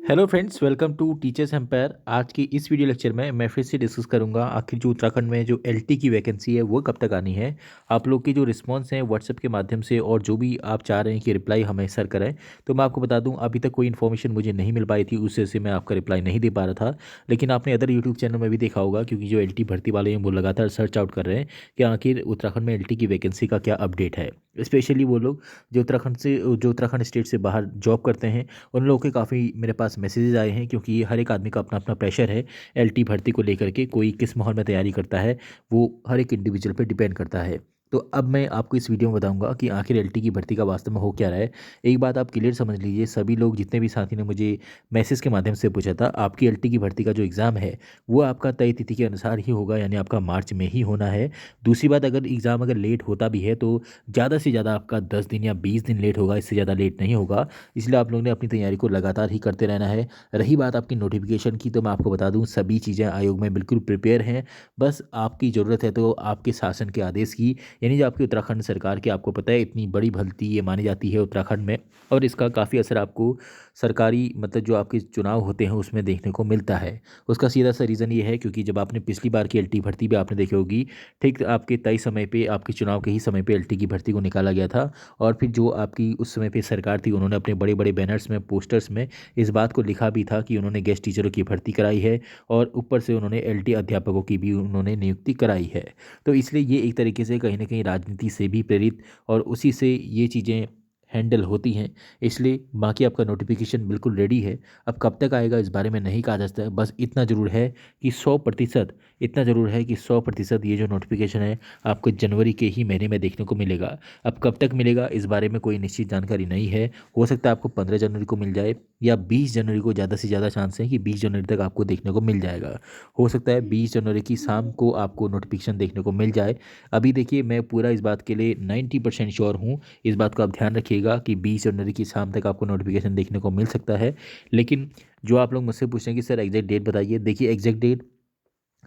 Hello friends, welcome to teachers empire. आज की इस वीडियो लेक्चर में मैं फिर से डिस्कस करूंगा आखिर जो उत्तराखंड में जो एलटी की वैकेंसी है वो कब तक आनी है। आप लोग के जो रिस्पांस हैं व्हाट्सएप के माध्यम से और जो भी आप चाह रहे हैं कि रिप्लाई हमें सर करें, तो मैं आपको बता दूं अभी तक कोई इन्फॉर्मेशन मुझे नहीं मिल पाई थी, उससे से मैं आपका रिप्लाई नहीं दे पा रहा था। लेकिन आपने अदर यूट्यूब चैनल में भी देखा होगा, क्योंकि जो एल भर्ती वाले हैं वो लगातार सर्च आउट कर रहे हैं कि आखिर उत्तराखंड में एल की वैकेंसी का क्या अपडेट है। स्पेशली वो लोग जो उत्तराखंड स्टेट से बाहर जॉब करते हैं, उन लोगों के काफ़ी मेरे पास मैसेजेस आए हैं, क्योंकि हर एक आदमी का अपना अपना प्रेशर है एलटी भर्ती को लेकर के। कोई किस माहौल में तैयारी करता है वो हर एक इंडिविजुअल पे डिपेंड करता है। तो अब मैं आपको इस वीडियो में बताऊंगा कि आखिर एलटी की भर्ती का वास्तव में हो क्या रहा है। एक बात आप क्लियर समझ लीजिए, सभी लोग जितने भी साथी ने मुझे मैसेज के माध्यम से पूछा था, आपकी एलटी की भर्ती का जो एग्ज़ाम है वो आपका तय तिथि के अनुसार ही होगा, यानी आपका मार्च में ही होना है। दूसरी बात, अगर एग्ज़ाम अगर लेट होता भी है तो ज़्यादा से ज़्यादा आपका 10 दिन या 20 दिन लेट होगा, इससे ज़्यादा लेट नहीं होगा। इसलिए आप लोगों ने अपनी तैयारी को लगातार ही करते रहना है। रही बात आपकी नोटिफिकेशन की, तो मैं आपको बता दूं सभी चीज़ें आयोग में बिल्कुल प्रिपेयर हैं। बस आपकी ज़रूरत है तो आपके शासन के आदेश की, यानी जो आपकी उत्तराखंड सरकार की, आपको पता है इतनी बड़ी भर्ती ये मानी जाती है उत्तराखंड में, और इसका काफ़ी असर आपको सरकारी मतलब जो आपके चुनाव होते हैं उसमें देखने को मिलता है। उसका सीधा सा रीज़न ये है क्योंकि जब आपने पिछली बार की एलटी भर्ती भी आपने देखी होगी, ठीक आपके तय समय पे, आपके चुनाव के ही समय पे एलटी की भर्ती को निकाला गया था। और फिर जो आपकी उस समय पे सरकार थी, उन्होंने अपने बड़े बड़े बैनर्स में, पोस्टर्स में इस बात को लिखा भी था कि उन्होंने गेस्ट टीचरों की भर्ती कराई है, और ऊपर से उन्होंने एलटी अध्यापकों की भी उन्होंने नियुक्ति कराई है। तो इसलिए ये एक तरीके से कहीं ना कहीं राजनीति से भी प्रेरित और उसी से ये चीज़ें हैंडल होती हैं। इसलिए बाकी आपका नोटिफिकेशन बिल्कुल रेडी है। अब कब तक आएगा इस बारे में नहीं कहा जा सकता है, बस इतना ज़रूर है कि 100%, इतना ज़रूर है कि 100% ये जो नोटिफिकेशन है आपको जनवरी के ही महीने में देखने को मिलेगा। अब कब तक मिलेगा इस बारे में कोई निश्चित जानकारी नहीं है। हो सकता है आपको 15 जनवरी को मिल जाए, या 20 जनवरी को, ज़्यादा से ज़्यादा चांस है कि 20 जनवरी तक आपको देखने को मिल जाएगा। हो सकता है 20 जनवरी की शाम को आपको नोटिफिकेशन देखने को मिल जाए। अभी देखिए, मैं पूरा इस बात के लिए 90% श्योर हूँ। इस बात को आप ध्यान रखिएगा कि 20 जनवरी की शाम तक आपको नोटिफिकेशन देखने को मिल सकता है। लेकिन जो आप लोग मुझसे पूछें कि सर एग्जैक्ट डेट बताइए, देखिए एग्जैक्ट डेट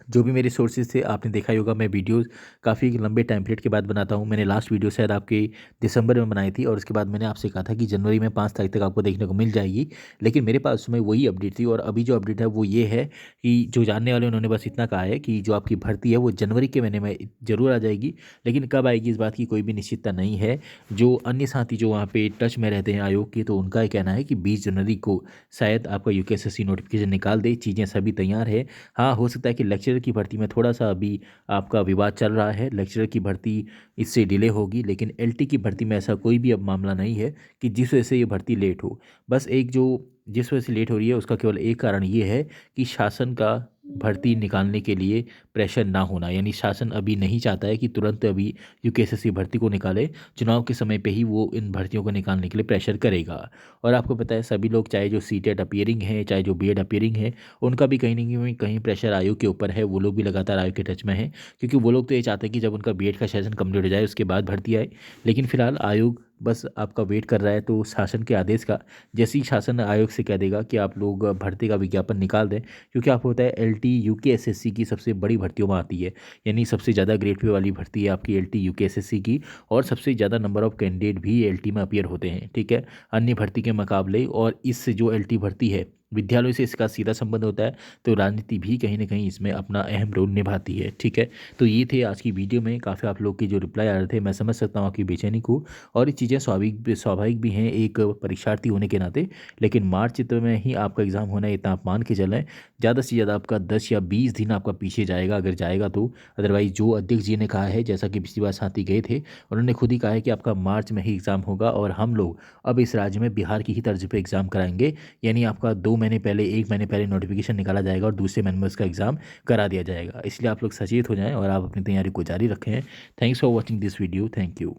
जो भी मेरे सोर्सेज थे आपने देखा ही होगा। मैं वीडियोस काफ़ी लंबे टाइम पीरियड के बाद बनाता हूँ। मैंने लास्ट वीडियो शायद आपके दिसंबर में बनाई थी, और उसके बाद मैंने आपसे कहा था कि जनवरी में 5 तारीख तक आपको देखने को मिल जाएगी। लेकिन मेरे पास उसमें वही अपडेट थी, और अभी जो अपडेट है वो ये है कि जो जानने वाले उन्होंने बस इतना कहा है कि जो आपकी भर्ती है वो जनवरी के महीने में ज़रूर आ जाएगी। लेकिन कब आएगी इस बात की कोई भी निश्चितता नहीं है। जो अन्य साथी जो वहाँ पे टच में रहते हैं आयोग के, तो उनका ये कहना है कि 20 जनवरी को शायद आपका यूकेएसएससी नोटिफिकेशन निकाल दे, चीज़ें सभी तैयार है। हाँ, हो सकता है कि लेक्चरर की भर्ती में थोड़ा सा अभी आपका विवाद चल रहा है, लेक्चरर की भर्ती इससे डिले होगी, लेकिन एलटी की भर्ती में ऐसा कोई भी अब मामला नहीं है कि जिस वजह से ये भर्ती लेट हो। बस एक जो जिस वजह से लेट हो रही है उसका केवल एक कारण ये है कि शासन का भर्ती निकालने के लिए प्रेशर ना होना, यानी शासन अभी नहीं चाहता है कि तुरंत अभी यूकेएसएससी भर्ती को निकाले। चुनाव के समय पे ही वो इन भर्तियों को निकालने के लिए प्रेशर करेगा। और आपको पता है सभी लोग, चाहे जो सीटेट अपीयरिंग है, चाहे जो बीएड अपीयरिंग है, उनका भी कहीं ना कहीं प्रेशर आयोग के ऊपर है। वो लोग भी लगातार आयोग के टच में हैं, क्योंकि वो लोग तो ये चाहते हैं कि जब उनका बीएड का सेशन कंप्लीट हो जाए उसके बाद भर्ती आए। लेकिन फिलहाल आयोग बस आपका वेट कर रहा है, तो शासन के आदेश का। जैसे ही शासन आयोग से कह देगा कि आप लोग भर्ती का विज्ञापन निकाल दें, क्योंकि आपको पता है एलटी यूकेएसएससी की सबसे बड़ी भर्तियों में आती है, यानी सबसे ज़्यादा ग्रेड पे वाली भर्ती है आपकी एलटी यूकेएसएससी की, और सबसे ज़्यादा नंबर ऑफ कैंडिडेट भी एलटी में अपीयर होते हैं, ठीक है, अन्य भर्ती के मुकाबले। और इससे जो एलटी भर्ती है, विद्यालयों से इसका सीधा संबंध होता है, तो राजनीति भी कहीं ना कहीं इसमें अपना अहम रोल निभाती है, ठीक है। तो ये थे आज की वीडियो में काफ़ी आप लोग के जो रिप्लाई आ रहे थे, मैं समझ सकता हूँ आपकी बेचैनी को। और ये चीज़ें स्वाभाविक भी हैं एक परीक्षार्थी होने के नाते। लेकिन मार्च में ही आपका एग्ज़ाम होना है, इतना आप मान के चलें। ज़्यादा से ज़्यादा आपका 10 या 20 दिन आपका पीछे जाएगा, अगर जाएगा तो। अदरवाइज जो अध्यक्ष जी ने कहा है, जैसा कि पिछली बार साथी गए थे, उन्होंने खुद ही कहा है कि आपका मार्च में ही एग्ज़ाम होगा, और हम लोग अब इस राज्य में बिहार की ही तर्ज पर एग्ज़ाम कराएंगे। यानी आपका 2 महीने पहले, 1 महीने पहले नोटिफिकेशन निकाला जाएगा और दूसरे महीने में उसका एग्ज़ाम करा दिया जाएगा। इसलिए आप लोग सचेत हो जाएं और आप अपनी तैयारी को जारी रखें। Thanks for watching this video. Thank you.